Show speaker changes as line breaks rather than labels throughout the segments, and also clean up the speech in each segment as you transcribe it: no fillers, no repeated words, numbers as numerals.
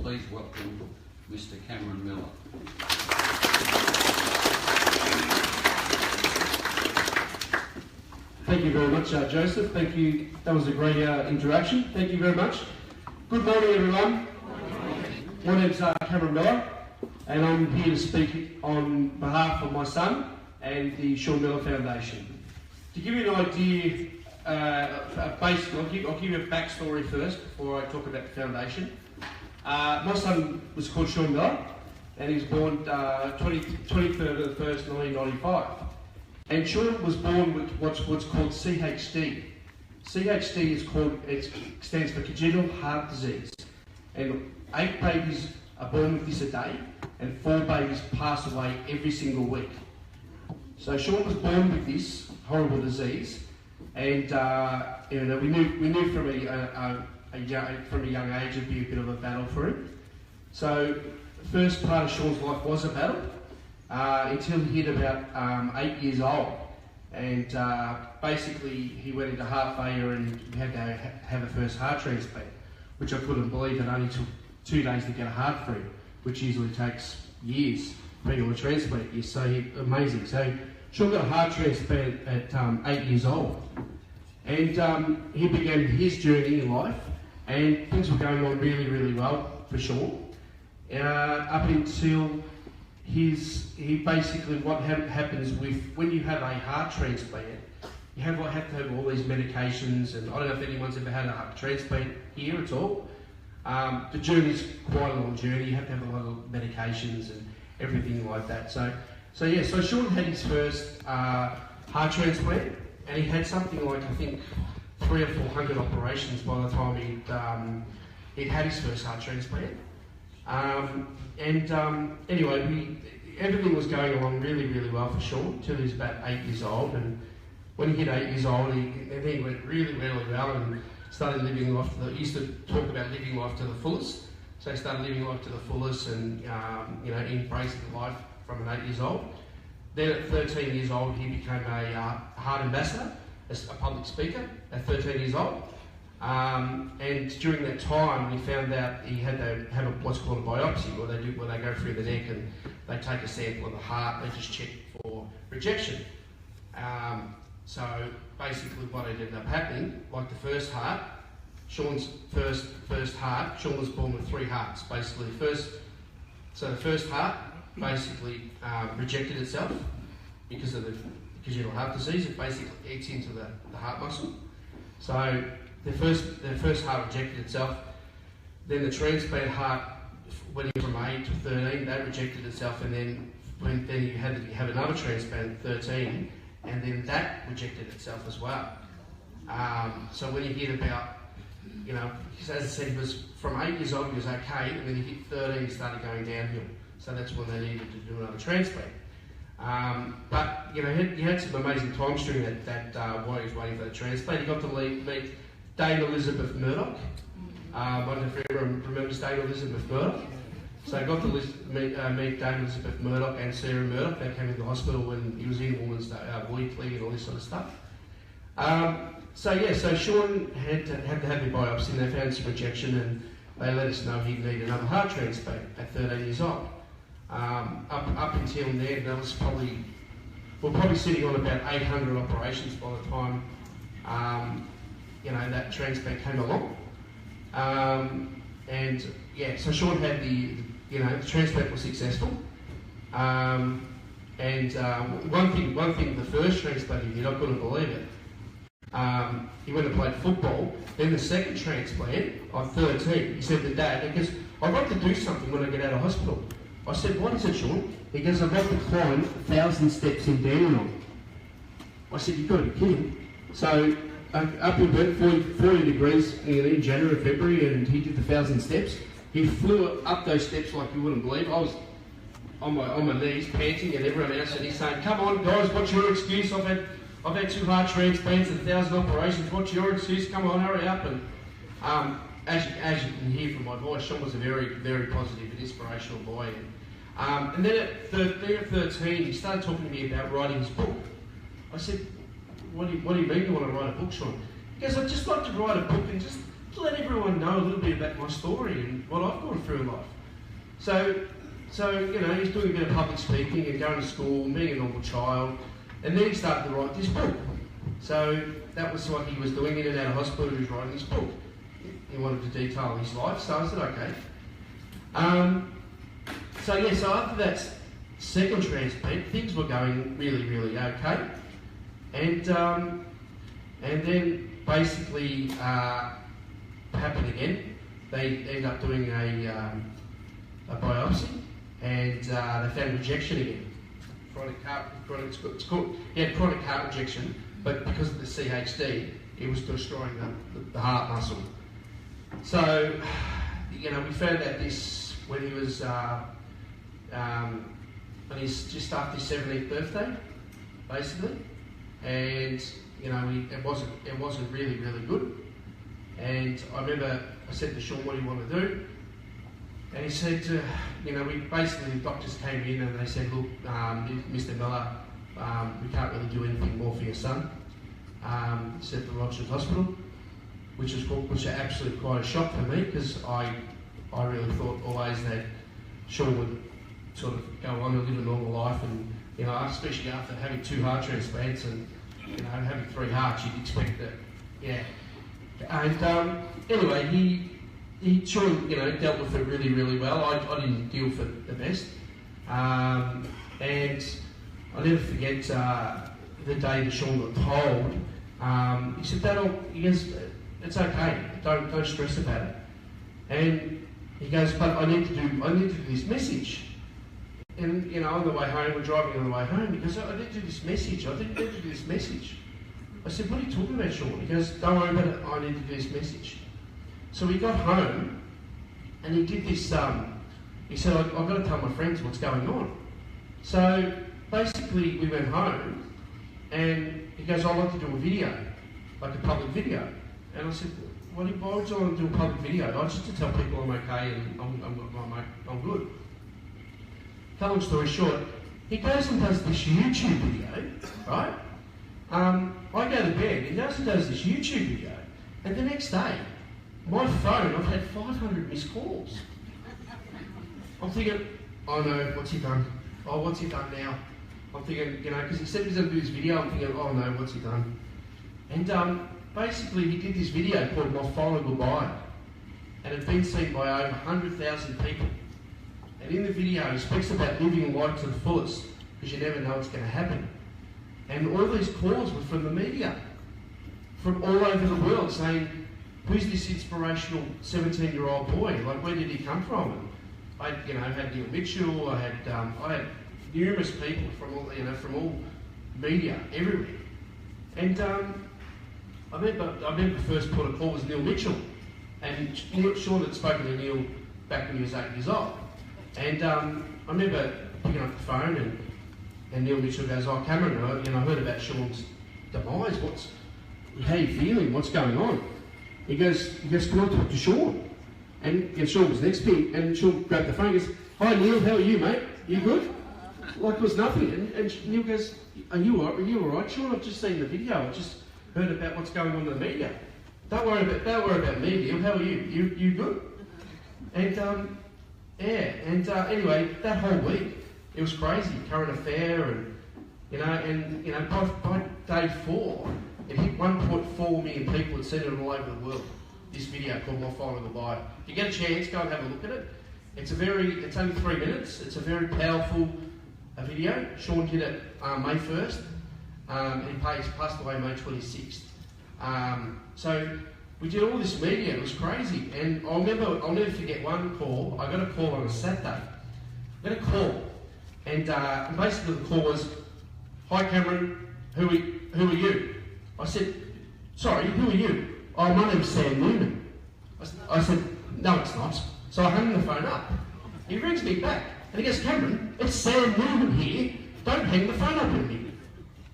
please welcome Mr. Cameron Miller.
Thank you very much, Joseph. Thank you. That was a great interaction. Thank you very much. Good morning, everyone. My name's Cameron Miller, and I'm here to speak on behalf of my son and the Sean Miller Foundation. To give you an idea, I'll give you a backstory first before I talk about the foundation. My son was called Sean Miller, and he was born 23rd of the 1st, 1995. And Sean was born with what's called CHD. CHD stands for congenital heart disease. And 8 babies are born with this a day, and 4 babies pass away every single week. So Sean was born with this horrible disease, and we knew from a young age it'd be a bit of a battle for him. So the first part of Sean's life was a battle until he hit about 8 years old, and basically he went into heart failure and we had to have a first heart transplant, which I couldn't believe. It only took 2 days to get a heart for him, which usually takes years, regular transplant years. So amazing. So Sean got a heart transplant at 8 years old, and he began his journey in life, and things were going on really, really well for Sean, up until what happens with when you have a heart transplant, you have to have all these medications, and I don't know if anyone's ever had a heart transplant here at all. The journey's quite a long journey. You have to have a lot of medications and everything like that. So Sean had his first heart transplant, and he had something like, I think, 300 or 400 operations by the time he'd had his first heart transplant. Anyway, everything was going along really, really well for Sean until he was about 8 years old. And when he hit 8 years old, he went really, really well and started living life. He used to talk about living life to the fullest. So he started living life to the fullest and embracing life from an 8 years old. Then at 13 years old, he became a heart ambassador, a public speaker at 13 years old. And during that time, we found out he had to have what's called a biopsy, where they go through the neck and they take a sample of the heart. They just check for rejection. So basically, what ended up happening, like the first heart, Sean's first heart, Sean was born with 3 hearts. Basically, the first heart basically rejected itself because of the congenital heart disease. It basically eats into the heart muscle. So the first heart rejected itself. Then the transplant heart, when he was from 8 to 13, that rejected itself, and then you had to have another transplant at 13, and then that rejected itself as well. So when he hit about, as I said, he was from 8 years old, he was okay, and then he hit 13, he started going downhill. So that's when they needed to do another transplant. But he had some amazing times during that while he was waiting for the transplant. He got to meet Dame Elizabeth Murdoch. I don't know if everyone remembers Dame Elizabeth Murdoch. So I got to meet Dame Elizabeth Murdoch and Sarah Murdoch. They came into the hospital when he was in Women's Weekly and all this sort of stuff. So Sean had to have the biopsy, and they found some rejection, and they let us know he'd need another heart transplant at 13 years old. Up until then, we're probably sitting on about 800 operations by the time that transplant came along. So Sean had the transplant was successful. One thing, the first transplant he did, I couldn't believe it. He went and played football. Then the second transplant, on 13, he said to Dad, he goes, "I'd like to do something when I get out of hospital." I said, "What is it, Sean?" He goes, "I'd like to climb 1,000 steps in Dandenong." I said, "You've got to be kidding." So up in Bert, 40 degrees in January, February, and he did the 1,000 steps. He flew up those steps like you wouldn't believe. I was on my knees, panting, and everyone else, and he's saying, "Come on, guys, what's your excuse? I've had 2 heart transplants and 1,000 operations. What's your excuse? Come on, hurry up." And as you can hear from my voice, Sean was a very, very positive and inspirational boy. And then at 13, he started talking to me about writing his book. I said, what do you mean you want to write a book, Sean?" He goes, "I'd just like to write a book and just let everyone know a little bit about my story and what I've gone through in life." So you know, he's doing a bit of public speaking and going to school, being a normal child, and then he started to write this book. So that was what he was doing in and out of hospital. He was writing this book. He wanted to detail his life, so I said, okay. So after that second transplant, things were going really, really okay. And then basically happened again. They ended up doing a biopsy, and they found rejection again. He had chronic heart rejection, but because of the CHD, it was destroying the heart muscle. So, you know, we found out this when he was on his just after his 17th birthday, basically, and you know, it wasn't really good. And I remember I said to Sean, "What do you want to do?" And he said, you know, the doctors came in and they said, "Look, Mr. Miller, we can't really do anything more for your son." He said to Rotary Hospital, which was absolutely quite a shock for me, because I really thought always that Sean would sort of go on and live a normal life, and you know, especially after having 2 heart transplants and you know, having 3 hearts, you'd expect that, yeah. And anyway, Sean, you know, dealt with it really, really well. I didn't deal for the best, and I'll never forget the day that Sean got told. He said, he goes, "It's okay. Don't stress about it." And he goes, "But I need to do this message." And you know, on the way home, we're driving on the way home. He goes, "I need to do this message. I think I need to do this message." I said, "What are you talking about, Sean?" He goes, "Don't worry about it. I need to do this message." So we got home, and he did this. He said, "I've got to tell my friends what's going on." So basically, we went home, and he goes, "I'd like to do a video, like a public video." And I said, why would you want to do a public video? Just to tell people I'm okay and I'm good. Cut long story short, he goes and does this YouTube video, right? I go to bed, he goes and does this YouTube video, and the next day, my phone, I've had 500 missed calls. I'm thinking, oh no, what's he done? Oh, what's he done now? I'm thinking, you know, because he said he's going to do this video, I'm thinking, oh no, what's he done? And basically, he did this video called My Final Goodbye, and it's been seen by over 100,000 people. And in the video, he speaks about living life to the fullest, because you never know what's going to happen. And all these calls were from the media, from all over the world, saying, "Who's this inspirational 17-year-old boy? Like, where did he come from?" And I, you know, had Neil Mitchell. I had numerous people from all, you know, from all media everywhere. And I remember the first port of call was Neil Mitchell, and Sean had spoken to Neil back when he was 8 years old. And I remember picking up the phone, and Neil Mitchell goes, "Oh, Cameron, I heard about Sean's demise. How are you feeling? What's going on?" He goes, "Can I talk to Sean?" And Sean was next to me, and Sean grabbed the phone and goes, "Hi Neil, how are you, mate? You good?" Like it was nothing. And Neil goes, Are you all right, Sean? I've just seen the video. I just heard about what's going on in the media. Don't worry about me, Neil. How are you? You good?" And anyway, that whole week, it was crazy. Current affair, and by day 4, it hit 1.4 million people had seen it all over the world. This video called My Final Goodbye. If you get a chance, go and have a look at it. It's only 3 minutes. It's a very powerful video. Sean did it May 1st, and he passed away May 26th. So we did all this media. It was crazy. And I'll never forget one call. I got a call on a Saturday. I got a call, and basically the call was, "Hi Cameron, who are you?" I said, "Sorry, who are you?" "Oh, my name's Sam Newman." I said, "No, it's not." So I hung the phone up. He rings me back, and he goes, "Cameron, it's Sam Newman here. Don't hang the phone up on me."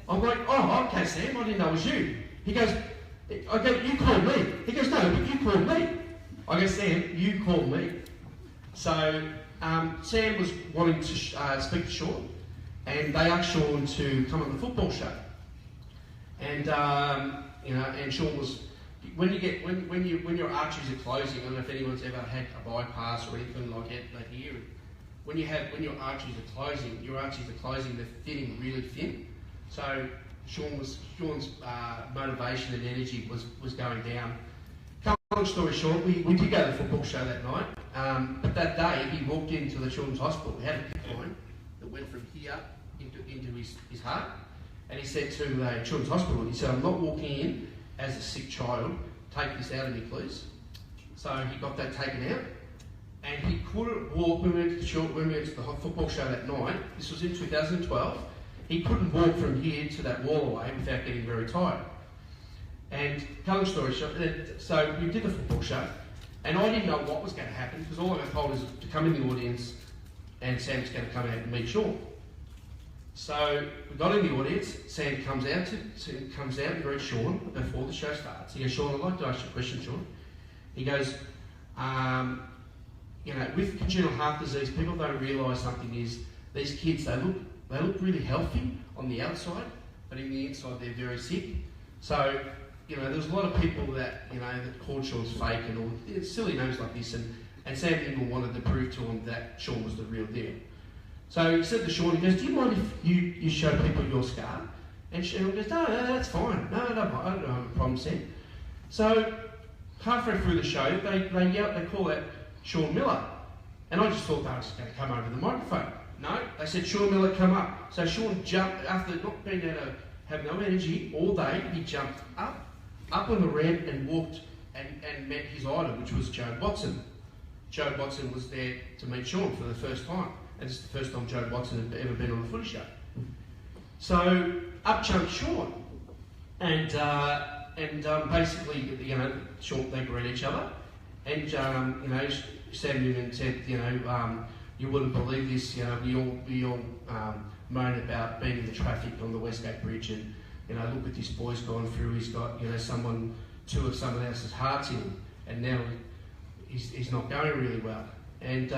I'm like, "Oh, okay, Sam, I didn't know it was you." He goes, I go, "You called me." He goes, "No, but you called me." I go, "Sam, you called me." So Sam was wanting to speak to Sean, and they asked Sean to come on the football show. And and Sean was when your arteries are closing, I don't know if anyone's ever had a bypass or anything like that here. When your arteries are closing, they're thinning really thin. So Sean's motivation and energy was going down. Long story short, we did go to the football show that night, but that day he walked into the children's hospital. We had a PICC line that went from here into his heart, and he said to the children's hospital, he said, "I'm not walking in as a sick child, take this out of me please." So he got that taken out, and he couldn't walk. When we went to the football show that night, this was in 2012, he couldn't walk from here to that wall away without getting very tired. And tell the story short, so we did the football show, and I didn't know what was going to happen because all I got told is to come in the audience and Sam's going to come out and meet Sean. So we got in the audience, Sam comes out and greets Sean before the show starts. He goes, "Sean, I'd like to ask you a question, Sean." He goes, with congenital heart disease, people don't realise something is these kids, they look really healthy on the outside, but in the inside they're very sick. So, there's a lot of people that, that called Sean's fake and all silly names like this, and Sam Ingle wanted to prove to him that Sean was the real deal. So he said to Sean, he goes, "Do you mind if you show people your scar?" And Sean goes, no, that's fine. No, I don't have a problem, Sam. So halfway through the show, they call out Sean Miller. And I just thought they were just going to come over the microphone. No, they said, "Sean Miller, come up." So Sean jumped, after not being able to have no energy all day, he jumped up on the ramp and walked and met his idol, which was Joe Watson. Joe Watson was there to meet Sean for the first time. And it's the first time Joe Watson had ever been on a footy show. So up jumped Sean. And basically, Sean, they greet each other. And, Sam Newman said, "You wouldn't believe this, we all moan about being in the traffic on the Westgate Bridge and, look what this boy's gone through. He's got, two of someone else's hearts in him, and now he's not going really well." And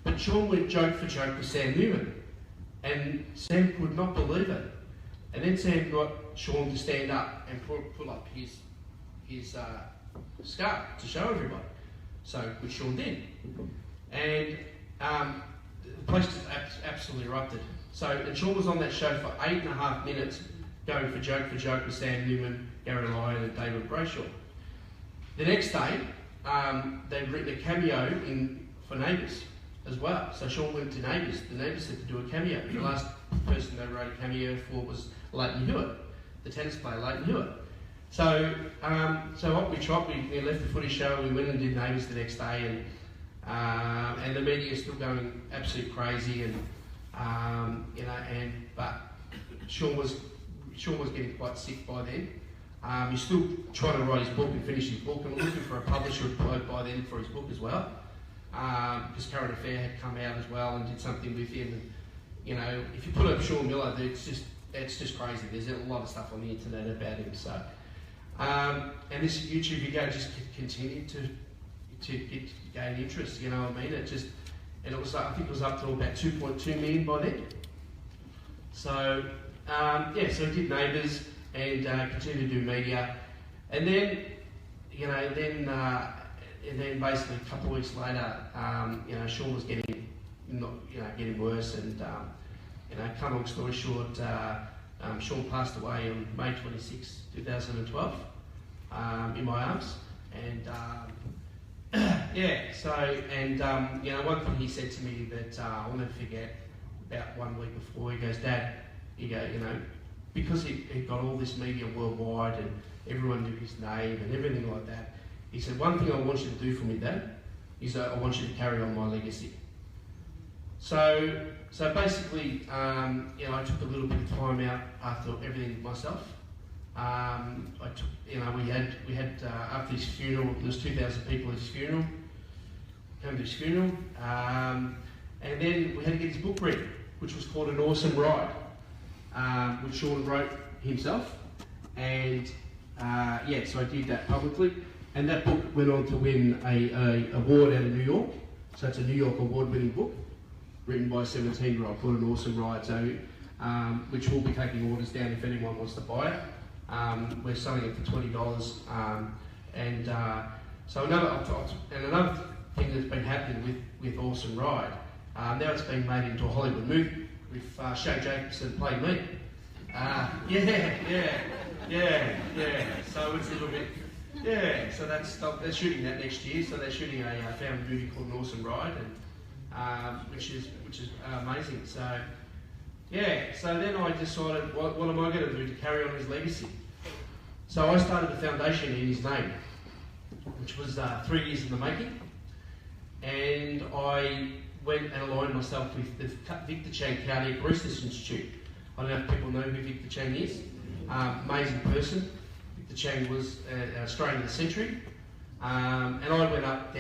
but Sean went joke for joke with Sam Newman, and Sam could not believe it. And then Sam got Sean to stand up and pull up his scar to show everybody. So, which Sean did. And the place just absolutely erupted. So, and Sean was on that show for 8.5 minutes, going for joke with Sam Newman, Gary Lyon and David Brayshaw. The next day, they'd written a cameo for Neighbours as well. So Sean went to Neighbours. The Neighbours had to do a cameo. The last person they wrote a cameo for was Leighton Hewitt, the tennis player Leighton Hewitt. So what we tried, we left the footy show, we went and did Neighbours the next day, and the media is still going absolutely crazy, but Sean was getting quite sick by then. He's still trying to write his book and finish his book, and we're looking for a publisher by then for his book as well. Because Current Affair had come out as well and did something with him, and if you put up Sean Miller, it's just crazy. There's a lot of stuff on the internet about him. So, and this YouTube video just continued to gain interest. You know what I mean? It was I think it was up to about 2.2 million by then. So so we did Neighbours and continued to do media, and then basically a couple of weeks later, Sean was getting worse, and cut long story short, Sean passed away on May 26, 2012, in my arms, and one thing he said to me that I'll never forget. About 1 week before, he goes, "Dad," because he got all this media worldwide and everyone knew his name and everything like that. He said, "One thing I want you to do for me, Dad, is I want you to carry on my legacy." So basically, I took a little bit of time out after everything myself. We had after his funeral, there was 2,000 people at his funeral. Came to his funeral, and then we had to get his book read, which was called An Awesome Ride, which Sean wrote himself, and so I did that publicly. And that book went on to win a award out of New York. So it's a New York award-winning book, written by a 17-year-old called An Awesome Ride. So, which we'll be taking orders down if anyone wants to buy it. We're selling it for $20. And so another thing that's been happening with Awesome Ride, now it's been made into a Hollywood movie with Shay Jacobson playing me. Yeah. So it's a little bit, so they're shooting that next year. So they're shooting a family movie called An Awesome Ride, and which is amazing. So so then I decided, what am I going to do to carry on his legacy? So I started a foundation in his name, which was 3 years in the making, and I went and aligned myself with the Victor Chang Cardiac Research Institute. I don't know if people know who Victor Chang is. Amazing person. Victor Chang was an Australian of the century, and I went up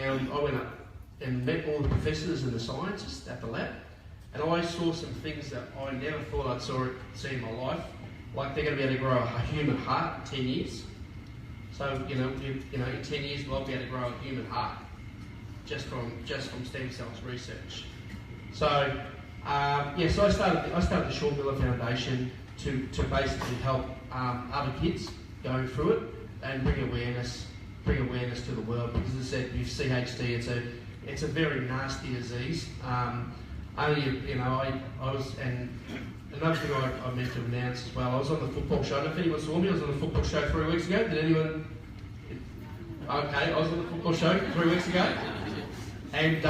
and met all the professors and the scientists at the lab, and I saw some things that I never thought I'd see in my life. Like they're going to be able to grow a human heart in 10 years. So in 10 years we'll be able to grow a human heart just from stem cells research. So so I started the Sean Miller Foundation to basically help other kids going through it and bring awareness to the world, because as I said, with CHD it's a very nasty disease. I was, and another thing I meant to announce as well, I was on the football show. I don't know if anyone saw me. I was on the football show 3 weeks ago. Did anyone? Okay, I was on the football show 3 weeks ago, and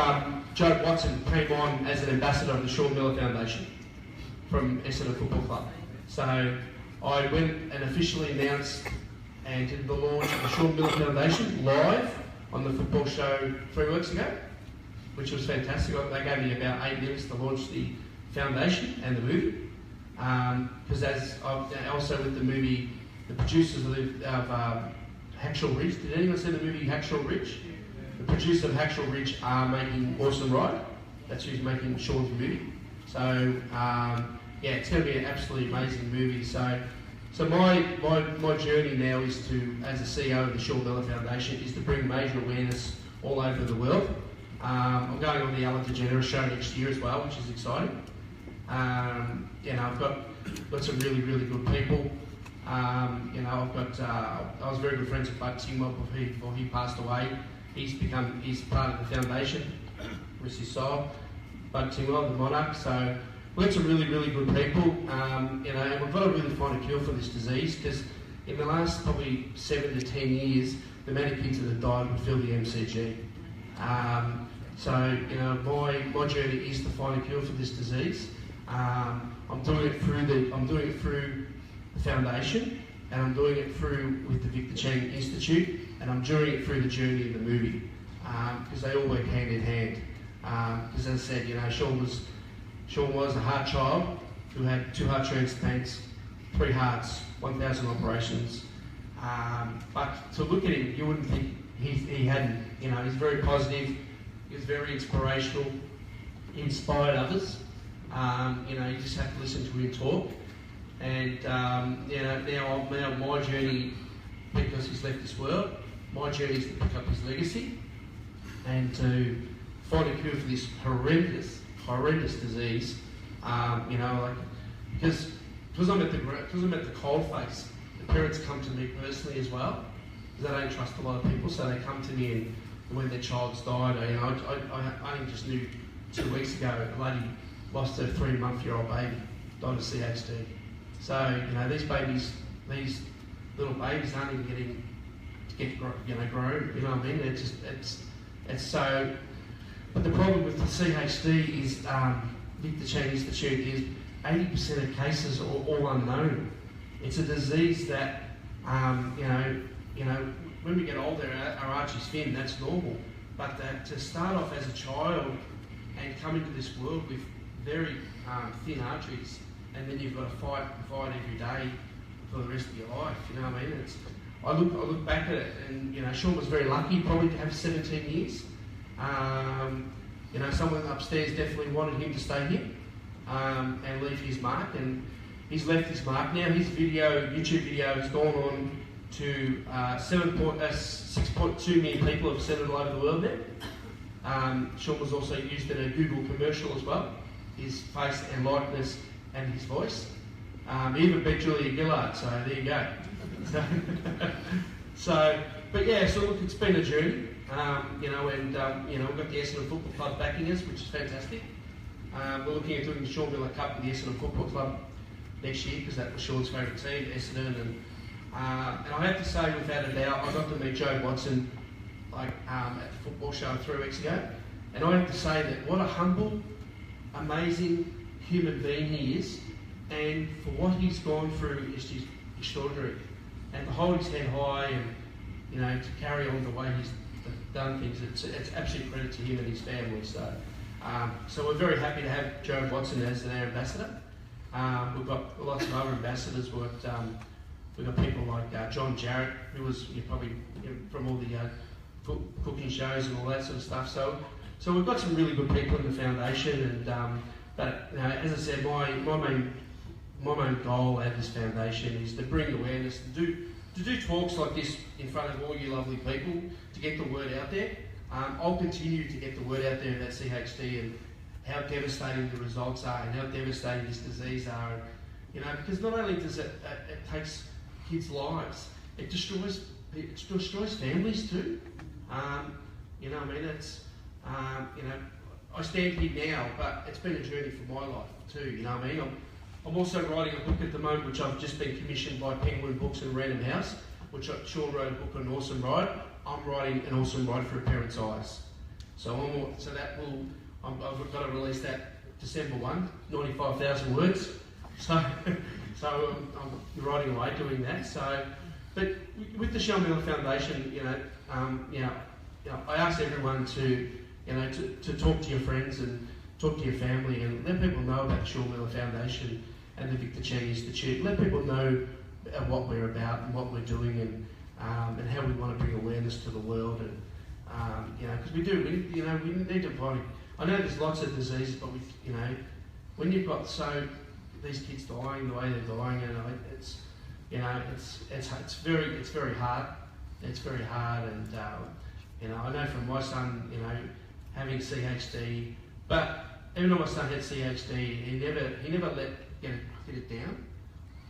Joe Watson came on as an ambassador of the Sean Miller Foundation from Essendon Football Club. So I went and officially announced and did the launch of the Sean Miller Foundation live on the football show 3 weeks ago, which was fantastic. They gave me about 8 minutes to launch the foundation and the movie. Because as also with the movie, the producers of Hacksaw Ridge. Did anyone see the movie Hacksaw Ridge? The producers of Hacksaw Ridge are making Awesome Ride. That's who's making Sean's movie. So it's going to be an absolutely amazing movie. So my journey now is to, as the CEO of the Sean Miller Foundation, is to bring major awareness all over the world. I'm going on the Ellen DeGeneres show next year as well, which is exciting. I've got some really, really good people. I was very good friends with Bud Tingwell before he passed away. He's part of the foundation, rest his soul, Bud Tingwell, the monarch. So we've got some really, really good people, and we've got to really find a cure for this disease, because in the last probably 7 to 10 years, the amount of kids that have died would fill the MCG. My journey is to find a cure for this disease. I'm doing it through the foundation, and I'm doing it with the Victor Chang Institute, and I'm doing it through the journey of the movie, because they all work hand in hand. Because as I said, Sean was a heart child who had 2 heart transplants, 3 hearts, 1,000 operations. But to look at him, you wouldn't think he hadn't. He's very positive. He was very inspirational. He inspired others. You just have to listen to him talk. And now my journey, because he's left this world, my journey is to pick up his legacy and to find a cure for this horrendous disease. Because I'm at the cold face, the parents come to me personally as well, because they don't trust a lot of people, so they come to me, and when their child's died, I only just knew 2 weeks ago a lady lost her 3-month-old baby, died of CHD. So these little babies aren't even getting to get grown. You know what I mean? It's so. But the problem with the CHD is Victor Chang Institute is 80% of cases are all unknown. It's a disease that when we get older, our arteries thin. That's normal. But to start off as a child and come into this world with very thin arteries, and then you've got to fight every day for the rest of your life. You know what I mean? I look back at it, and Sean was very lucky, probably to have 17 years. Someone upstairs definitely wanted him to stay here and leave his mark, and he's left his mark. Now his YouTube video has gone on to 6.2 million people have seen it all over the world now. Sean was also used in a Google commercial as well, his face and likeness and his voice. He even beat Julia Gillard, so there you go. So but yeah, so look, it's been a journey, you know, and you know, we've got the Essendon Football Club backing us, which is fantastic. We're looking at doing the Sean Miller Cup with the Essendon Football Club next year because that was Sean's favourite team, Essendon, and I have to say, without a doubt, I got to meet Joe Watson like at the football show 3 weeks ago, and I have to say that what a humble, amazing human being he is, and for what he's gone through is just extraordinary. And to hold his head high and, you know, to carry on the way he's done things, it's absolute credit to him and his family. So, so we're very happy to have Joe Watson as our ambassador. We've got lots of other ambassadors. We've got people like John Jarrett, who was probably from all the cooking shows and all that sort of stuff. So we've got some really good people in the foundation. And but you know, as I said, my main goal at this foundation is to bring awareness, to do talks like this in front of all you lovely people, to get the word out there. I'll continue to get the word out there about CHD and how devastating the results are and how devastating this disease are. You know, because not only does it takes kids' lives, it destroys families too. You know, I mean, it's you know, I stand here now, but it's been a journey for my life too. You know what I mean? I'm also writing a book at the moment, which I've just been commissioned by Penguin Books and Random House, which Sean wrote a book on An Awesome Ride. I'm writing An Awesome Ride for a Parent's Eyes. So I've got to release that December 1, 95,000 words. So I'm writing away doing that. So, but with the Sean Miller Foundation, you know, I ask everyone to, you know, to talk to your friends and talk to your family and let people know about the Sean Miller Foundation and the Victor Chang Institute. Let people know what we're about and what we're doing and how we want to bring awareness to the world. And you know, because we need to find. I know there's lots of diseases, but you know, when you've got these kids dying the way they're dying, you know, it's very hard. It's very hard, and you know, I know from my son, you know, having CHD, but even though my son had CHD, he never let get it down.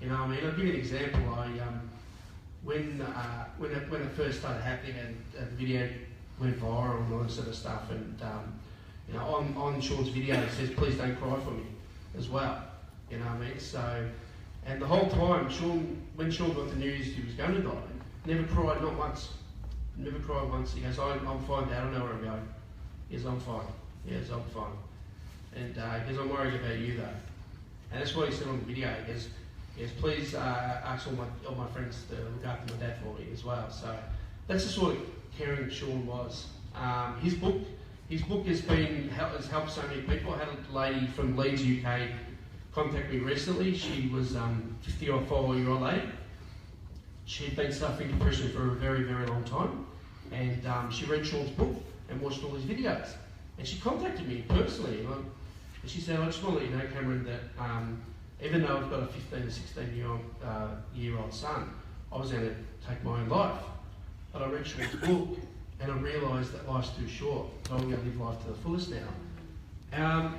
You know what I mean? I'll give you an example. When it first started happening and the video went viral and all that sort of stuff, and you know, on Sean's video it says, "Please don't cry for me," as well. You know what I mean? So, and the whole time, when Sean got the news he was going to die, never cried, not once. Never cried once. He goes, "I'm fine, Dad. I know where I'm going." He goes, "I'm fine." Yes, I'm fine. And he goes, "I'm worried about you though." And that's what he said on the video. He goes, "Yes, please ask all my friends to look after my dad for me as well." So that's the sort of caring Sean was. His book has helped so many people. I had a lady from Leeds, UK, contact me recently. She was 54-year-old lady. She'd been suffering depression for a very, very long time, and she read Sean's book and watched all his videos. And she contacted me personally, and she said, "I just want to let you know, Cameron, that even though I've got a 15 to 16-year-old son, I was going to take my own life. But I read Sean's book, and I realised that life's too short, so I'm going to live life to the fullest now."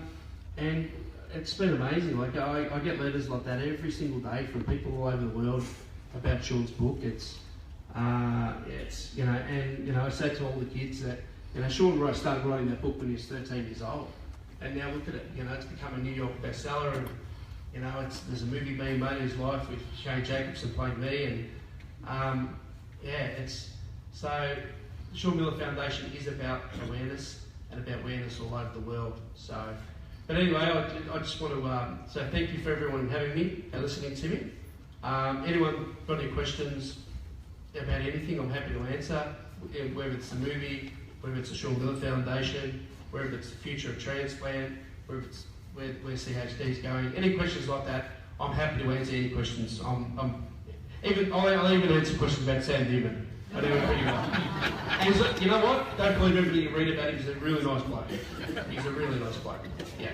And it's been amazing. Like I get letters like that every single day from people all over the world about Sean's book. It's you know, and you know, I say to all the kids that, you know, Sean started writing that book when he was 13 years old, and now look at it. You know, it's become a New York bestseller, and you know, there's a movie being made in his life with Shane Jacobson playing me, and yeah, it's so. The Sean Miller Foundation is about awareness and about awareness all over the world. So, but anyway, I just want to say thank you for everyone having me and listening to me. Anyone got any questions about anything, I'm happy to answer, whether it's the movie, whether it's the Sean Miller Foundation, whether it's the future of transplant, whether it's where CHD is going. Any questions like that, I'm happy to answer any questions. I'll even answer questions about Sam Newman. I do it pretty well. And you know what? Don't believe everything you read about him. He's a really nice bloke. He's a really nice bloke. Yeah.